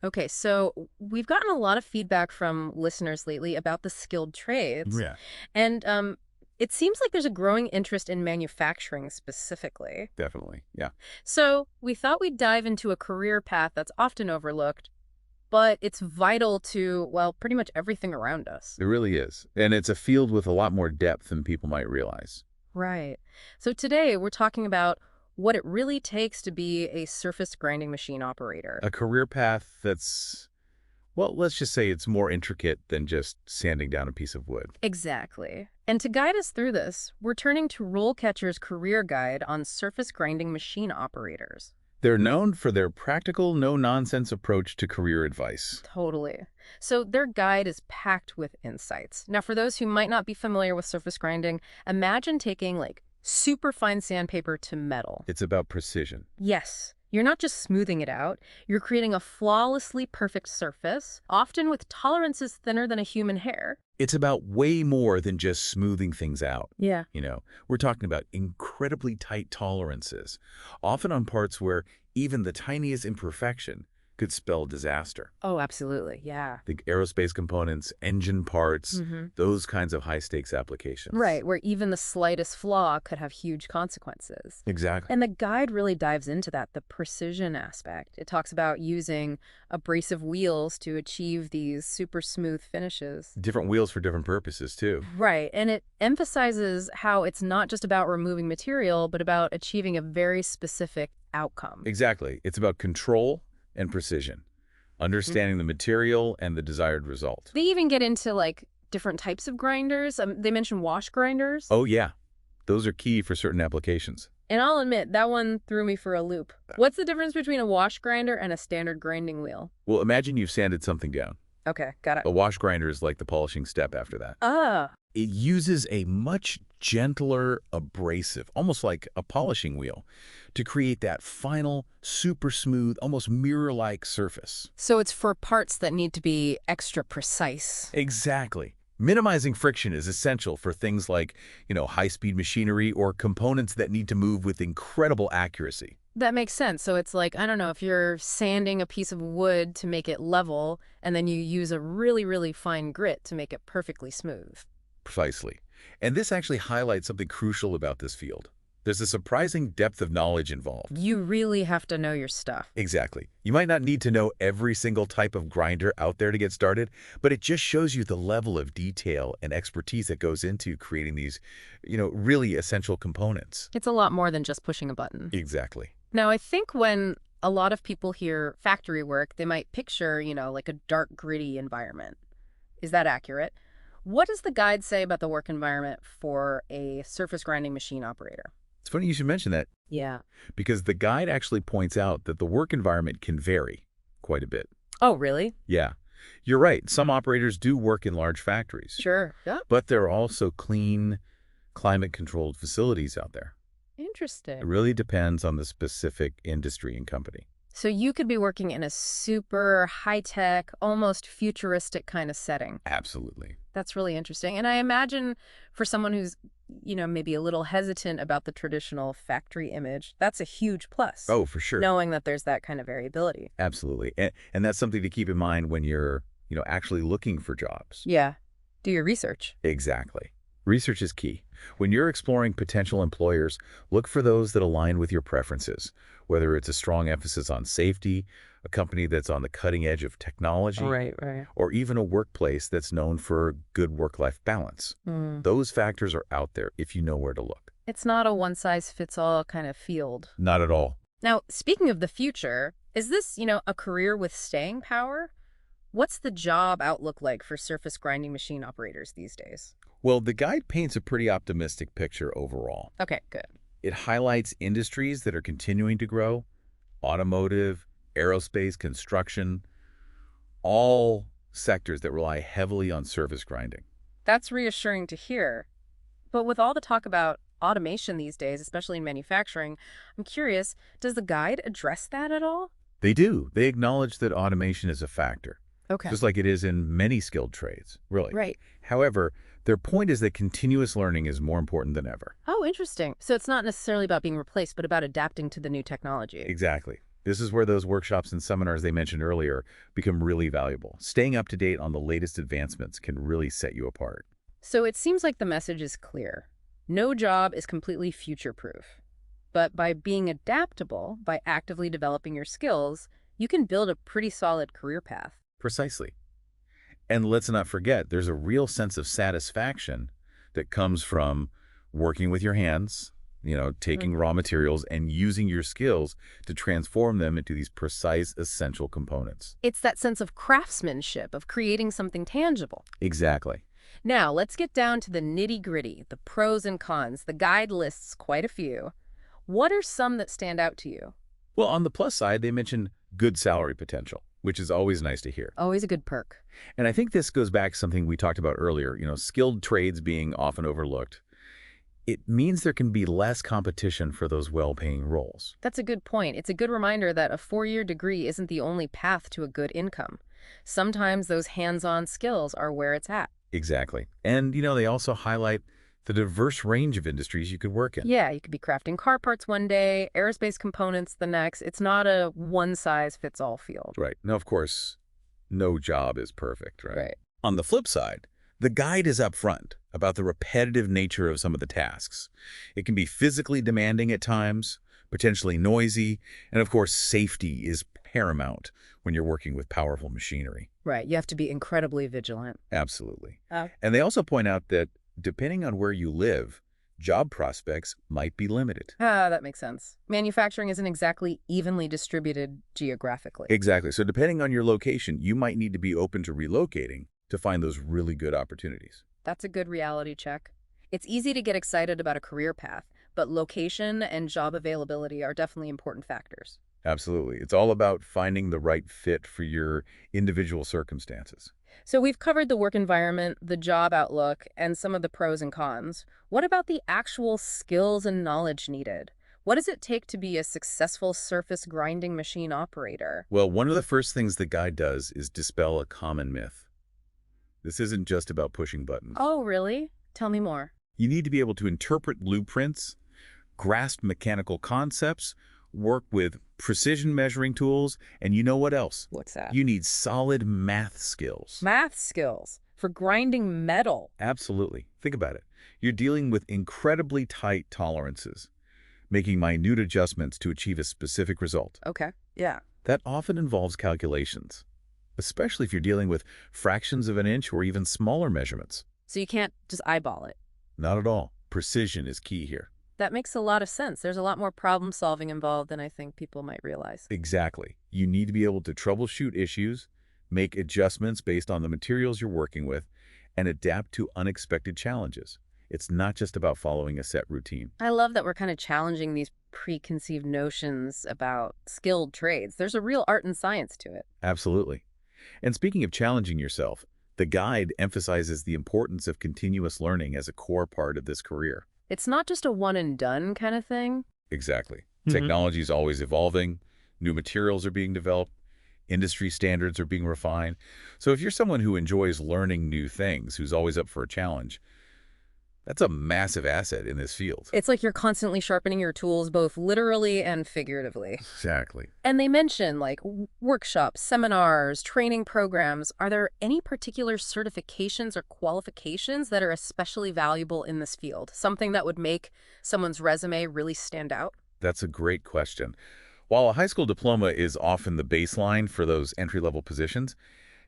Okay, so we've gotten a lot of feedback from listeners lately about the skilled trades, Yeah, and it seems like there's a growing interest in manufacturing specifically. definitely. Yeah, So we thought we'd dive into a career path that's often overlooked, but it's vital to, well, pretty much everything around us. it really is. And it's a field with a lot more depth than people might realize. Right. So today we're talking about what it really takes to be a surface grinding machine operator. A career path that's, well, let's just say it's more intricate than just sanding down a piece of wood. Exactly. And to guide us through this, we're turning to RoleCatcher's career guide on surface grinding machine operators. They're known for their practical, no-nonsense approach to career advice. Totally. So their guide is packed with insights. Now, for those who might not be familiar with surface grinding, imagine taking like super fine sandpaper to metal. It's about precision. Yes, you're not just smoothing it out, you're creating a flawlessly perfect surface, often with tolerances thinner than a human hair. It's about way more than just smoothing things out. Yeah. We're talking about incredibly tight tolerances, often on parts where even the tiniest imperfection could spell disaster. Oh, absolutely. Yeah. Think aerospace components, engine parts, hmm those kinds of high-stakes applications. Right, where even the slightest flaw could have huge consequences. Exactly. And the guide really dives into that, the precision aspect. It talks about using abrasive wheels to achieve these super smooth finishes. Different wheels for different purposes, too. Right, and it emphasizes how it's not just about removing material, but about achieving a very specific outcome. Exactly. It's about control and precision, understanding the material and the desired result. They even get into like different types of grinders. They mention wash grinders. Oh, yeah. Those are key for certain applications. And I'll admit, that one threw me for a loop. What's the difference between a wash grinder and a standard grinding wheel? Well, imagine you've sanded something down. Okay, got it. A wash grinder is like the polishing step after that. Ah, It uses a much gentler abrasive, almost like a polishing wheel, to create that final, super smooth, almost mirror-like surface. so it's for parts that need to be extra precise. Exactly. Minimizing friction is essential for things like, high-speed machinery or components that need to move with incredible accuracy. That makes sense. So it's like, I don't know, if you're sanding a piece of wood to make it level, and then you use a really, really fine grit to make it perfectly smooth. Precisely. And this actually highlights something crucial about this field. There's a surprising depth of knowledge involved. You really have to know your stuff. Exactly. You might not need to know every single type of grinder out there to get started, but it just shows you the level of detail and expertise that goes into creating these, really essential components. It's a lot more than just pushing a button. Exactly. Now, I think when a lot of people hear factory work, they might picture, like a dark, gritty environment. Is that accurate? What does the guide say about the work environment for a surface grinding machine operator? It's funny you should mention that Yeah. because the guide actually points out that the work environment can vary quite a bit. Oh, really? Yeah, you're right. Some operators do work in large factories, Sure. Yeah. but there are also clean, climate-controlled facilities out there. It Interesting. really depends on the specific industry and company. So you could be working in a super high-tech, almost futuristic kind of setting. Absolutely. That's really interesting. And I imagine for someone who's, maybe a little hesitant about the traditional factory image, that's a huge plus. Oh, for sure. Knowing that there's that kind of variability. Absolutely. And that's something to keep in mind when you're, actually looking for jobs. Yeah. Do your research. Exactly. Research is key. When you're exploring potential employers, look for those that align with your preferences, whether it's a strong emphasis on safety, a company that's on the cutting edge of technology, Right. or even a workplace that's known for good work-life balance. Those factors are out there if you know where to look. It's not a one-size-fits-all kind of field. Not at all. Now, speaking of the future, is this, a career with staying power? What's the job outlook like for surface grinding machine operators these days? Well, the guide paints a pretty optimistic picture overall. Okay, good. It highlights industries that are continuing to grow: automotive, aerospace, construction, all sectors that rely heavily on surface grinding. That's reassuring to hear. But with all the talk about automation these days, especially in manufacturing, I'm curious, does the guide address that at all? They do. They acknowledge that automation is a factor, Okay. just like it is in many skilled trades, really. Right. However, their point is that continuous learning is more important than ever. Oh, interesting. So it's not necessarily about being replaced, but about adapting to the new technology. Exactly. This is where those workshops and seminars they mentioned earlier become really valuable. Staying up to date on the latest advancements can really set you apart. So it seems like the message is clear. No job is completely future-proof. But by being adaptable, by actively developing your skills, you can build a pretty solid career path. Precisely. And let's not forget, there's a real sense of satisfaction that comes from working with your hands, taking raw materials and using your skills to transform them into these precise, essential components. It's that sense of craftsmanship, of creating something tangible. Exactly. Now, let's get down to the nitty-gritty, the pros and cons. The guide lists quite a few. What are some that stand out to you? Well, on the plus side, they mention good salary potential, which is always nice to hear. Always a good perk. And I think this goes back to something we talked about earlier, skilled trades being often overlooked. It means there can be less competition for those well-paying roles. That's a good point. It's a good reminder that a 4-year degree isn't the only path to a good income. Sometimes those hands-on skills are where it's at. Exactly. And, they also highlight the diverse range of industries you could work in. Yeah, you could be crafting car parts one day, aerospace components the next. It's not a one-size-fits-all field. Right. Now, of course, no job is perfect, right? Right. On the flip side, the guide is upfront about the repetitive nature of some of the tasks. It can be physically demanding at times, potentially noisy, and of course, safety is paramount when you're working with powerful machinery. Right. You have to be incredibly vigilant. Absolutely. And they also point out that depending on where you live, job prospects might be limited. That makes sense. Manufacturing isn't exactly evenly distributed geographically. Exactly. So depending on your location, you might need to be open to relocating to find those really good opportunities. That's a good reality check. It's easy to get excited about a career path, but location and job availability are definitely important factors. Absolutely. It's all about finding the right fit for your individual circumstances. So we've covered the work environment, the job outlook, and some of the pros and cons. What about the actual skills and knowledge needed? What does it take to be a successful surface grinding machine operator? Well, one of the first things the guide does is dispel a common myth. This isn't just about pushing buttons. Oh, really? Tell me more. You need to be able to interpret blueprints, grasp mechanical concepts, work with precision measuring tools, and you know what else? What's that? You need solid math skills. Math skills for grinding metal. Absolutely. Think about it. You're dealing with incredibly tight tolerances, making minute adjustments to achieve a specific result. Okay. Yeah. That often involves calculations, especially if you're dealing with fractions of an inch or even smaller measurements. So you can't just eyeball it. Not at all. Precision is key here. That makes a lot of sense. There's a lot more problem solving involved than I think people might realize. Exactly. You need to be able to troubleshoot issues, make adjustments based on the materials you're working with, and adapt to unexpected challenges. It's not just about following a set routine. I love that we're kind of challenging these preconceived notions about skilled trades. There's a real art and science to it. Absolutely. And speaking of challenging yourself, the guide emphasizes the importance of continuous learning as a core part of this career. It's not just a one and done kind of thing. Exactly. Technology is always evolving. New materials are being developed. Industry standards are being refined. So if you're someone who enjoys learning new things, who's always up for a challenge, that's a massive asset in this field. It's like you're constantly sharpening your tools, both literally and figuratively. Exactly. And they mention like workshops, seminars, training programs. Are there any particular certifications or qualifications that are especially valuable in this field? Something that would make someone's resume really stand out? That's a great question. While a high school diploma is often the baseline for those entry-level positions,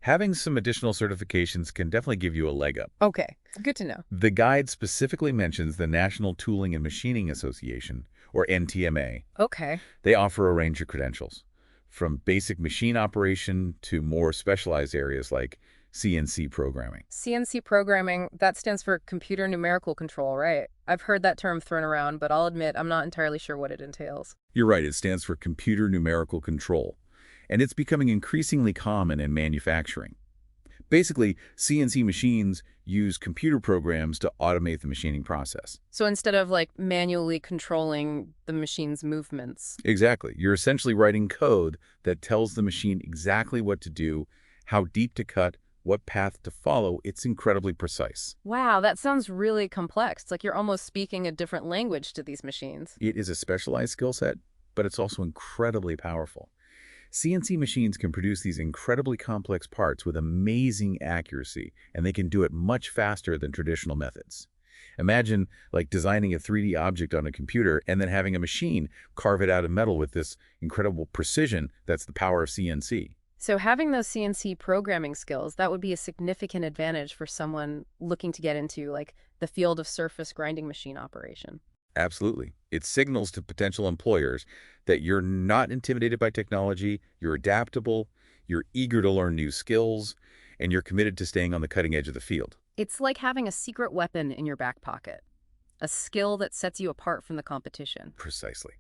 having some additional certifications can definitely give you a leg up. Okay, good to know. The guide specifically mentions the National Tooling and Machining Association, or NTMA. Okay. They offer a range of credentials, from basic machine operation to more specialized areas like CNC programming. CNC programming, that stands for computer numerical control, right? I've heard that term thrown around, but I'll admit I'm not entirely sure what it entails. You're right, it stands for computer numerical control, and it's becoming increasingly common in manufacturing. Basically, CNC machines use computer programs to automate the machining process. So instead of like manually controlling the machine's movements. Exactly. You're essentially writing code that tells the machine exactly what to do, how deep to cut, what path to follow. It's incredibly precise. Wow, that sounds really complex. It's like you're almost speaking a different language to these machines. It is a specialized skill set, but it's also incredibly powerful. CNC machines can produce these incredibly complex parts with amazing accuracy, and they can do it much faster than traditional methods. Imagine like designing a 3D object on a computer and then having a machine carve it out of metal with this incredible precision. That's the power of CNC. So having those CNC programming skills, that would be a significant advantage for someone looking to get into like the field of surface grinding machine operation. Absolutely. It signals to potential employers that you're not intimidated by technology, you're adaptable, you're eager to learn new skills, and you're committed to staying on the cutting edge of the field. It's like having a secret weapon in your back pocket, a skill that sets you apart from the competition. Precisely.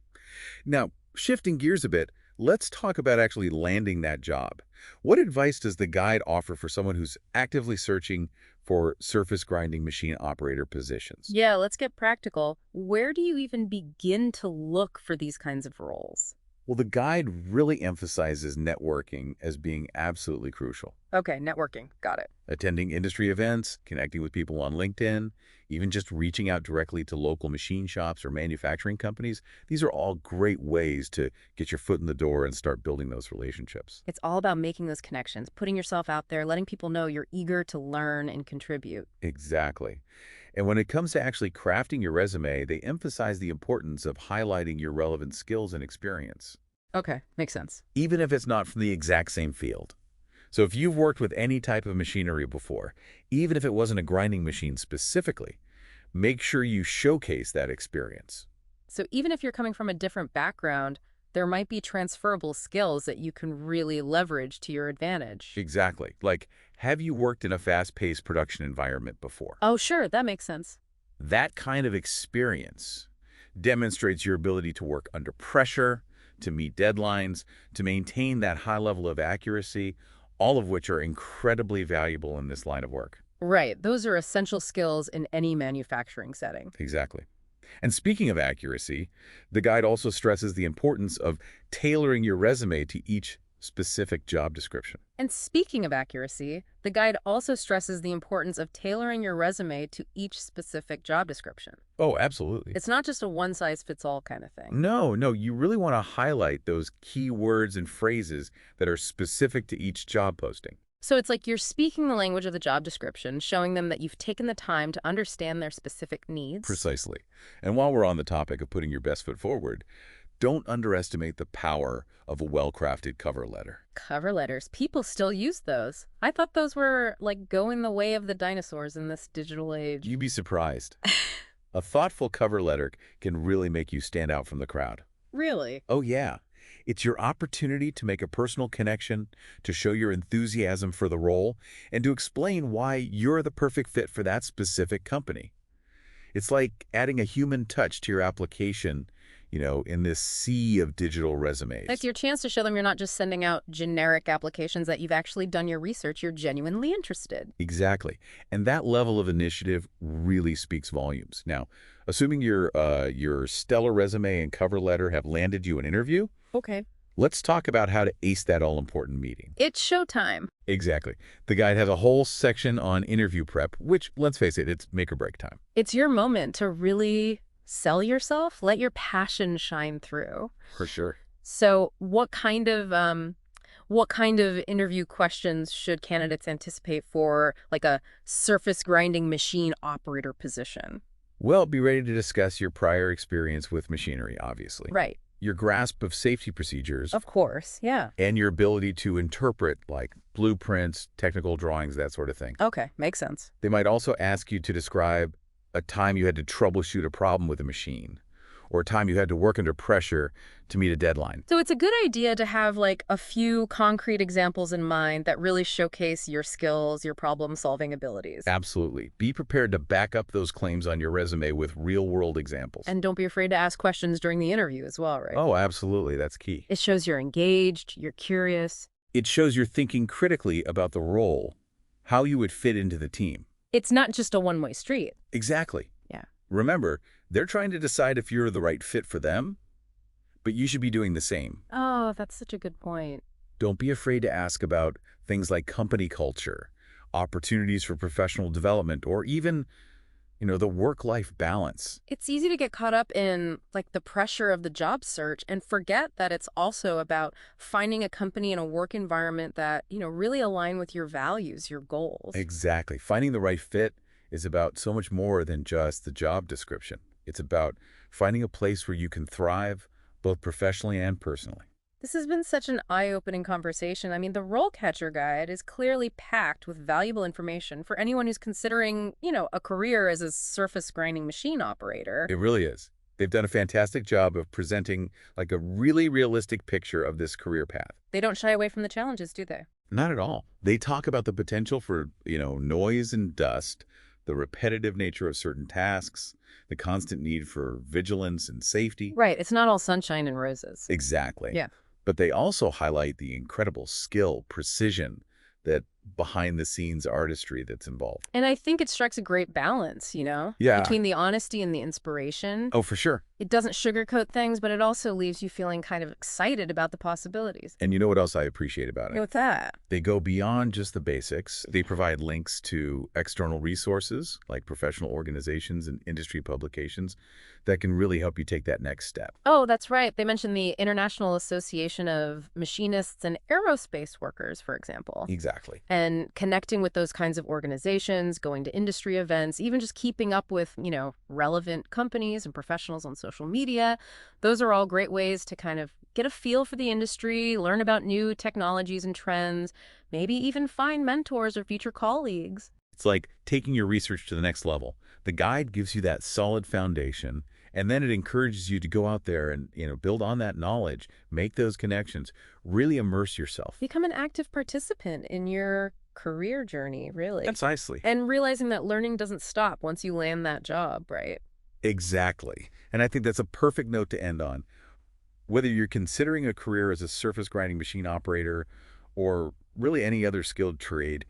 Now, shifting gears a bit, let's talk about actually landing that job. What advice does the guide offer for someone who's actively searching for surface grinding machine operator positions? Yeah, let's get practical. Where do you even begin to look for these kinds of roles? Well, the guide really emphasizes networking as being absolutely crucial. Okay, networking. Got it. Attending industry events, connecting with people on LinkedIn, even just reaching out directly to local machine shops or manufacturing companies, these are all great ways to get your foot in the door and start building those relationships. It's all about making those connections, putting yourself out there, letting people know you're eager to learn and contribute. Exactly. And when it comes to actually crafting your resume, they emphasize the importance of highlighting your relevant skills and experience, Okay, makes sense. even if it's not from the exact same field. So if you've worked with any type of machinery before, even if it wasn't a grinding machine specifically, make sure you showcase that experience. So even if you're coming from a different background, there might be transferable skills that you can really leverage to your advantage. Exactly. Like, have you worked in a fast-paced production environment before? Oh, sure, that makes sense. That kind of experience demonstrates your ability to work under pressure, to meet deadlines, to maintain that high level of accuracy, all of which are incredibly valuable in this line of work. Right, those are essential skills in any manufacturing setting. Exactly. And speaking of accuracy, the guide also stresses the importance of tailoring your resume to each specific job description. And speaking of accuracy, the guide also stresses the importance of tailoring your resume to each specific job description. Oh, absolutely. It's not just a one-size-fits-all kind of thing. No, you really want to highlight those key words and phrases that are specific to each job posting. So it's like you're speaking the language of the job description, showing them that you've taken the time to understand their specific needs. Precisely. And while we're on the topic of putting your best foot forward, don't underestimate the power of a well-crafted cover letter. Cover letters. People still use those. I thought those were like going the way of the dinosaurs in this digital age. You'd be surprised. A thoughtful cover letter can really make you stand out from the crowd. Really? Oh, yeah. It's your opportunity to make a personal connection, to show your enthusiasm for the role, and to explain why you're the perfect fit for that specific company. It's like adding a human touch to your application, in this sea of digital resumes. It's your chance to show them you're not just sending out generic applications, that you've actually done your research, you're genuinely interested. Exactly. And that level of initiative really speaks volumes. Now, assuming your stellar resume and cover letter have landed you an interview, Okay. let's talk about how to ace that all-important meeting. It's showtime. Exactly. The guide has a whole section on interview prep, which, let's face it, it's make or break time. It's your moment to really sell yourself, let your passion shine through. For sure. So what kind of interview questions should candidates anticipate for like a surface grinding machine operator position? Well, be ready to discuss your prior experience with machinery, obviously. Right. Your grasp of safety procedures, Of course. Yeah. and your ability to interpret, like blueprints, technical drawings, that sort of thing. Okay. Makes sense. They might also ask you to describe a time you had to troubleshoot a problem with a machine, or a time you had to work under pressure to meet a deadline. So it's a good idea to have like a few concrete examples in mind that really showcase your skills, your problem-solving abilities. Absolutely. Be prepared to back up those claims on your resume with real-world examples. And don't be afraid to ask questions during the interview as well, right? Oh, absolutely. That's key. It shows you're engaged, you're curious. It shows you're thinking critically about the role, how you would fit into the team. It's not just a one-way street. Exactly. Yeah. Remember, they're trying to decide if you're the right fit for them, but you should be doing the same. Oh, that's such a good point. Don't be afraid to ask about things like company culture, opportunities for professional development, or even The work-life balance. It's easy to get caught up in like the pressure of the job search and forget that it's also about finding a company and a work environment that, really align with your values, your goals. Exactly. Finding the right fit is about so much more than just the job description. It's about finding a place where you can thrive both professionally and personally. This has been such an eye-opening conversation. I mean, the RoleCatcher guide is clearly packed with valuable information for anyone who's considering, a career as a surface grinding machine operator. It really is. They've done a fantastic job of presenting like a really realistic picture of this career path. They don't shy away from the challenges, do they? Not at all. They talk about the potential for, noise and dust, the repetitive nature of certain tasks, the constant need for vigilance and safety. Right. It's not all sunshine and roses. Exactly. Yeah. But they also highlight the incredible skill, precision, that behind-the-scenes artistry that's involved. And I think it strikes a great balance, Yeah. between the honesty and the inspiration. Oh, for sure. It doesn't sugarcoat things, but it also leaves you feeling kind of excited about the possibilities. And you know what else I appreciate about it? What's that? They go beyond just the basics. They provide links to external resources like professional organizations and industry publications that can really help you take that next step. Oh, that's right. They mentioned the International Association of Machinists and Aerospace Workers, for example. Exactly. And connecting with those kinds of organizations, going to industry events, even just keeping up with, relevant companies and professionals on social media. Those are all great ways to kind of get a feel for the industry, learn about new technologies and trends, maybe even find mentors or future colleagues. It's like taking your research to the next level. The guide gives you that solid foundation, and then it encourages you to go out there and, build on that knowledge, make those connections, really immerse yourself. Become an active participant in your career journey, really. Precisely. And realizing that learning doesn't stop once you land that job, right? Exactly. And I think that's a perfect note to end on. Whether you're considering a career as a surface grinding machine operator or really any other skilled trade,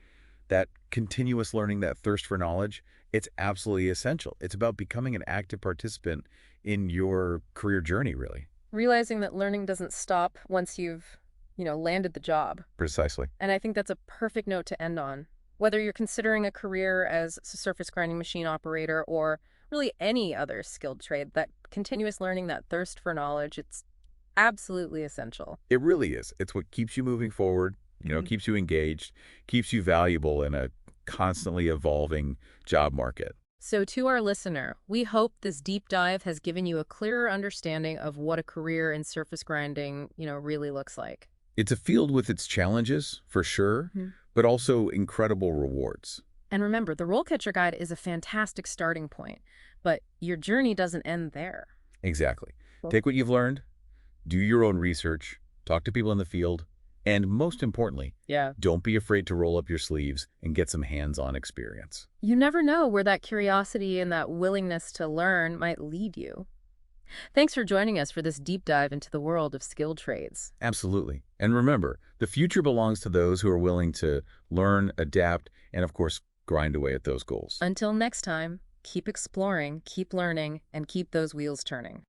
that continuous learning, that thirst for knowledge, it's absolutely essential. It's about becoming an active participant in your career journey, really. Realizing that learning doesn't stop once you've, landed the job. Precisely. And I think that's a perfect note to end on. Whether you're considering a career as a surface grinding machine operator or really any other skilled trade, that continuous learning, that thirst for knowledge, it's absolutely essential. It really is. It's what keeps you moving forward, keeps you engaged, keeps you valuable in a constantly evolving job market. So to our listener, we hope this deep dive has given you a clearer understanding of what a career in surface grinding, really looks like. It's a field with its challenges, for sure, Mhm. but also incredible rewards. And remember, the RoleCatcher Guide is a fantastic starting point, but your journey doesn't end there. Exactly. Cool. Take what you've learned, do your own research, talk to people in the field, and most importantly, Yeah. don't be afraid to roll up your sleeves and get some hands-on experience. You never know where that curiosity and that willingness to learn might lead you. Thanks for joining us for this deep dive into the world of skilled trades. Absolutely. And remember, the future belongs to those who are willing to learn, adapt, and of course, grind away at those goals. Until next time, keep exploring, keep learning, and keep those wheels turning.